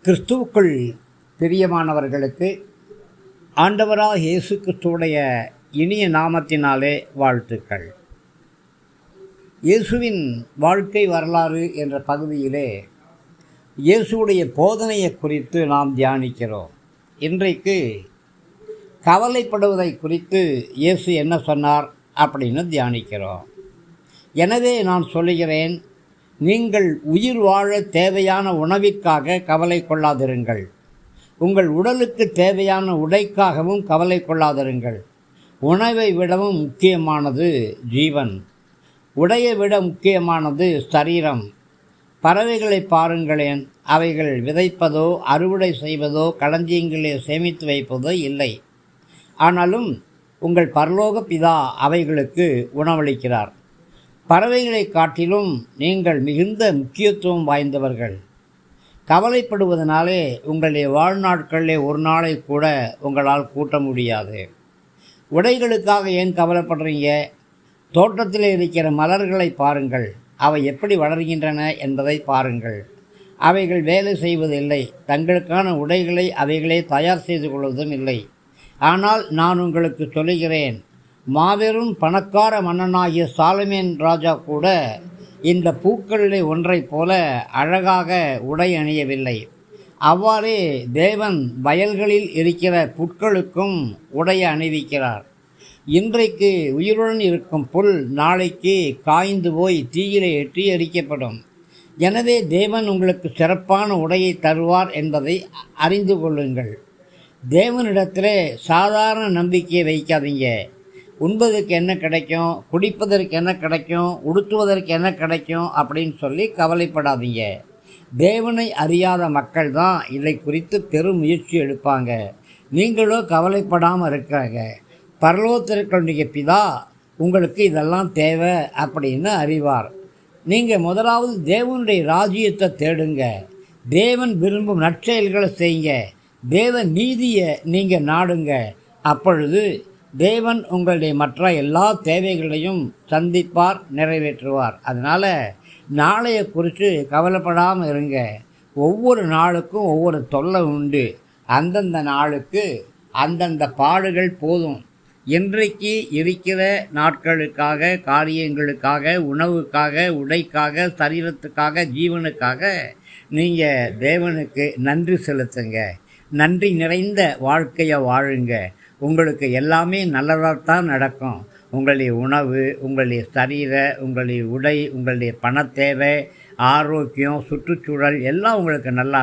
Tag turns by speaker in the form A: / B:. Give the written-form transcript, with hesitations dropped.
A: கிறிஸ்துவுக்குள் பிரியமானவர்களுக்கு ஆண்டவராக இயேசு கிறிஸ்துவுடைய இனிய நாமத்தினாலே வாழ்த்துக்கள். இயேசுவின் வாழ்க்கை வரலாறு என்ற பகுதியிலே இயேசுவுடைய போதனையை குறித்து நாம் தியானிக்கிறோம். இன்றைக்கு கவலைப்படுவதை குறித்து இயேசு என்ன சொன்னார் அப்படின்னு தியானிக்கிறோம். எனவே நான் சொல்லுகிறேன், நீங்கள் உயிர் வாழ தேவையான உணவிற்காக கவலை கொள்ளாதிருங்கள். உங்கள் உடலுக்கு தேவையான உடைக்காகவும் கவலை கொள்ளாதிருங்கள். உணவை விடவும் முக்கியமானது ஜீவன். உடையை விட முக்கியமானது சரீரம். பறவைகளை பாருங்களேன், அவைகள் விதைப்பதோ அறுவடை செய்வதோ களஞ்சியங்களே சேமித்து வைப்பதோ இல்லை. ஆனாலும் உங்கள் பரலோக பிதா அவைகளுக்கு உணவளிக்கிறார். பறவைகளை காட்டிலும் நீங்கள் மிகுந்த முக்கியத்துவம் வாய்ந்தவர்கள். கவலைப்படுவதனாலே உங்களுடைய வாழ்நாட்களிலே ஒரு நாளை கூட உங்களால் கூட்ட முடியாது. உடைகளுக்காக ஏன் கவலைப்படுறீங்க? தோட்டத்தில் இருக்கிற மலர்களை பாருங்கள், அவை எப்படி வளர்கின்றன என்பதை பாருங்கள். அவைகள் வேலை செய்வதில்லை, தங்களுக்கான உடைகளை அவைகளே தயார் செய்து கொள்வதும் இல்லை. ஆனால் நான் உங்களுக்கு சொல்லுகிறேன், மாபெரும் பணக்கார மன்னனாகிய சாலமோன் ராஜா கூட இந்த பூக்களிலே ஒன்றைப் போல அழகாக உடை அணியவில்லை. அவ்வாறே தேவன் வயல்களில் இருக்கிற புற்களுக்கும் உடையை அணிவிக்கிறார். இன்றைக்கு உயிருடன் இருக்கும் புல் நாளைக்கு காய்ந்து போய் தீயிலே எட்டி எரிக்கப்படும். எனவே தேவன் உங்களுக்கு சிறப்பான உடையை தருவார் என்பதை அறிந்து கொள்ளுங்கள். தேவனிடத்திலே சாதாரண நம்பிக்கையை வைக்காதீங்க. உண்பதற்கு என்ன கிடைக்கும், குடிப்பதற்கு என்ன கிடைக்கும், உடுத்துவதற்கு என்ன கிடைக்கும் அப்படின்னு சொல்லி கவலைப்படாதீங்க. தேவனை அறியாத மக்கள் தான் இதை குறித்து பெரும் முயற்சி எடுப்பாங்க. நீங்களோ கவலைப்படாமல் இருக்கிறாங்க. பரலோகத்திற்குரிய பிதா உங்களுக்கு இதெல்லாம் தேவை அப்படின்னு அறிவார். நீங்கள் முதலாவது தேவனுடைய ராஜ்யத்தை தேடுங்க. தேவன் விரும்பும் நற்செயல்களை செய்யுங்க. தேவ நீதியை நீங்கள் நாடுங்க. அப்பொழுது தேவன் உங்களுடைய மற்ற எல்லா தேவைகளையும் சந்திப்பார், நிறைவேற்றுவார். அதனால் நாளைய குறித்து கவலைப்படாமல் இருங்க. ஒவ்வொரு நாளுக்கும் ஒவ்வொரு தொல்லை உண்டு. அந்தந்த நாளுக்கு அந்தந்த பாடுகள் போதும். இன்றைக்கு இருக்கிற நாட்களுக்காக, காரியங்களுக்காக, உணவுக்காக, உடைக்காக, சரீரத்துக்காக, ஜீவனுக்காக நீங்கள் தேவனுக்கு நன்றி செலுத்துங்க. நன்றி நிறைந்த வாழ்க்கையை வாழுங்க. உங்களுக்கு எல்லாமே நல்லதாகத்தான் நடக்கும். உங்களுடைய உணவு, உங்களுடைய சரீர, உங்களுடைய உடை, உங்களுடைய பணத்தேவை, ஆரோக்கியம், சுற்றுச்சூழல் எல்லாம் உங்களுக்கு நல்லா